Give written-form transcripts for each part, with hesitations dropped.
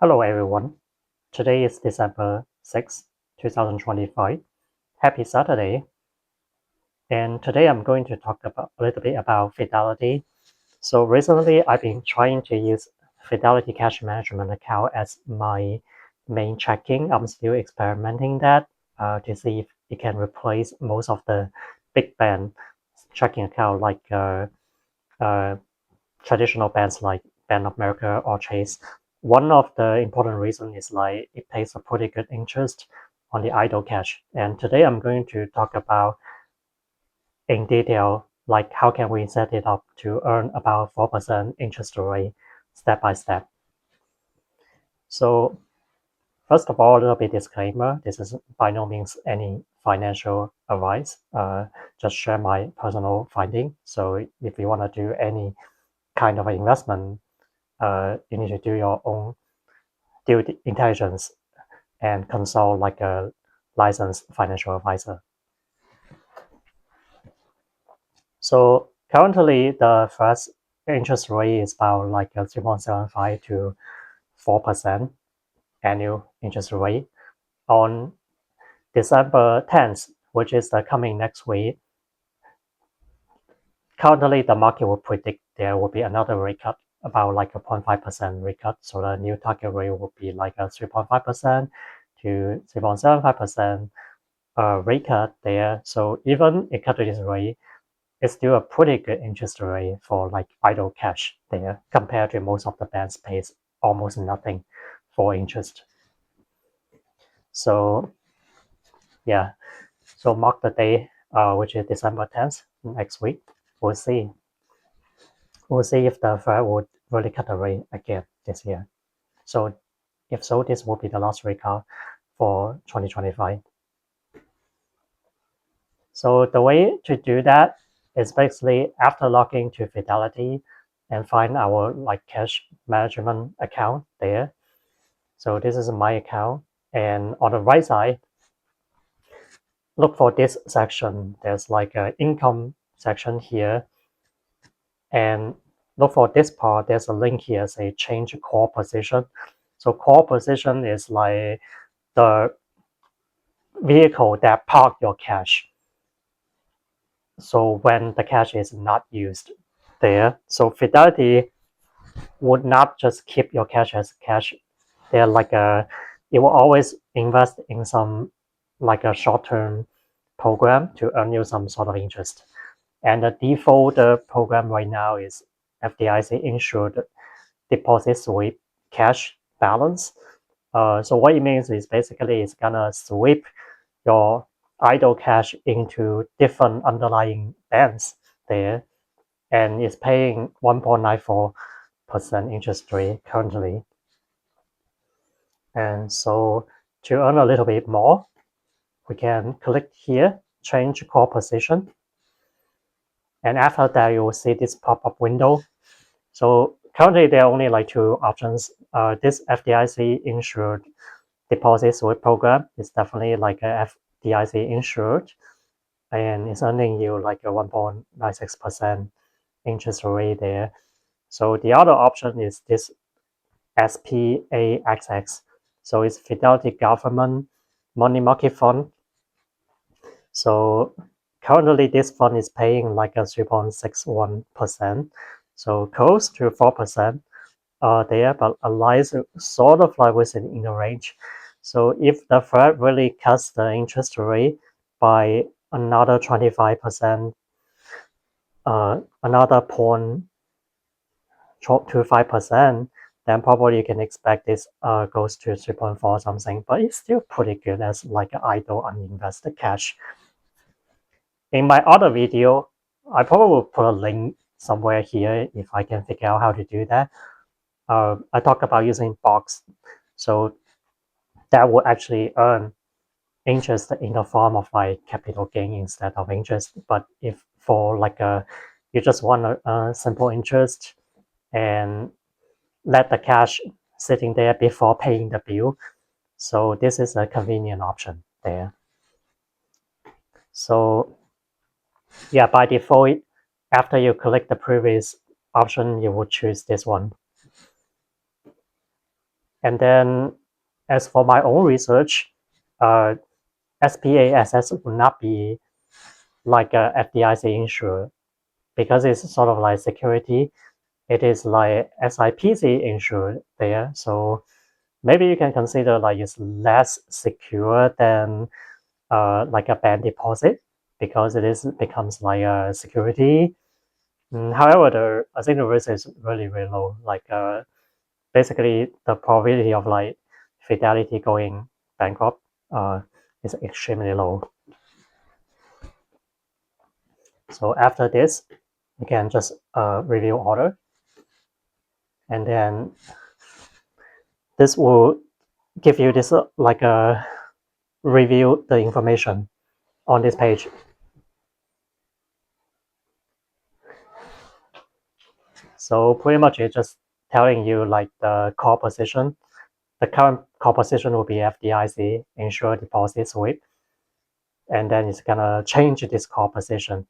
Hello everyone. Today is December 6, 2025. Happy Saturday. And today I'm going to talk about a little bit about Fidelity. So recently I've been trying to use Fidelity cash management account as my main checking. I'm still experimenting that to see if it can replace most of the big bank checking account like uh, traditional banks like Bank of America or Chase. One of the important reasons is like it pays a pretty good interest on the idle cash. And today I'm going to talk about in detail like how can we set it up to earn about 4% interest rate step by step. So first of all, a little bit disclaimer. This is by no means any financial advice. Just share my personal finding. So if you want to do any kind of investment, you need to do your own due intelligence and consult like a licensed financial advisor. So currently the first interest rate is about like a 3.75 to 4% annual interest rate. On December 10th, which is the coming next week, currently the market will predict there will be another rate cut about like a 0.5% rate cut. So the new target rate will be like a 3.5% to 3.75% rate cut there. So even a cut to this rate, it's still a pretty good interest rate for like idle cash there compared to most of the banks pays almost nothing for interest. So yeah, so mark the day, which is December 10th next week. We'll see. We'll see if the Fed would really cut the rate again this year. So if so, this will be the last rate cut for 2025. So the way to do that is basically after logging to Fidelity and find our like cash management account there. So this is my account. And on the right side, look for this section. There's like an income section here. And look for this part. There's a link here, say change core position. So core position is like the vehicle that park your cash. So when the cash is not used there, so Fidelity would not just keep your cash as cash. They're like it will always invest in some like a short-term program to earn you some sort of interest. And the default program right now is FDIC insured deposit sweep cash balance. So what it means is basically it's gonna sweep your idle cash into different underlying banks there, and it's paying 1.94% interest rate currently. And so to earn a little bit more, we can click here, change core position. And after that, you will see this pop-up window. So currently there are only like two options. This FDIC insured deposit sweep program is definitely like a FDIC insured, and it's earning you like a 1.96% interest rate there. So the other option is this SPAXX. So it's Fidelity Government Money Market Fund. So currently this fund is paying like a 3.61%. So close to 4% there, but lies sort of like within in the range. So if the Fed really cuts the interest rate by another 25%, another 0.25%, then probably you can expect this goes to 3.4 something, but it's still pretty good as like idle uninvested cash. In my other video, I probably will put a link somewhere here if I can figure out how to do that. I talk about using box, so that would actually earn interest in the form of like capital gain instead of interest. But if for like a you just want a simple interest and let the cash sitting there before paying the bill, so this is a convenient option there. So yeah, by default, after you click the previous option, you would choose this one. And then as for my own research, uh, SPASS would not be like a FDIC insured because it's sort of like security. It is like SIPC insured there. So maybe you can consider like it's less secure than like a bank deposit because becomes like a security. However, I think the risk is really, really low. Like basically the probability of like Fidelity going bankrupt is extremely low. So after this, you can just review order, and then this will give you this like a review the information on this page. So pretty much it's just telling you like the call position. The current call position will be FDIC, Insured Deposit Sweep, and then it's gonna change this call position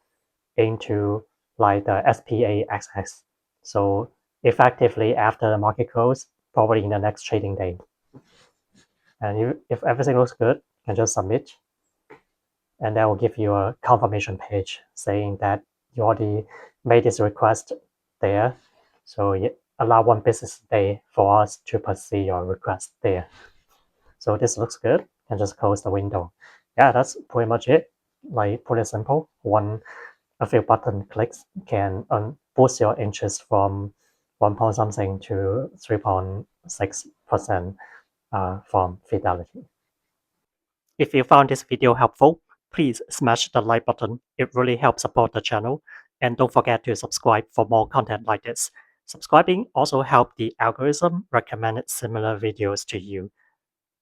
into like the SPAXX. So effectively after the market close, probably in the next trading day. And if everything looks good, you can just submit, and that will give you a confirmation page saying that you already made this request there. So you allow 1 business day for us to proceed your request there. So this looks good. And just close the window. Yeah, that's pretty much it. Like pretty simple. A few button clicks can boost your interest from 1 point something to 3.6% from Fidelity. If you found this video helpful, please smash the like button. It really helps support the channel. And don't forget to subscribe for more content like this. Subscribing also helps the algorithm recommend similar videos to you.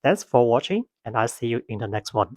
Thanks for watching, and I'll see you in the next one.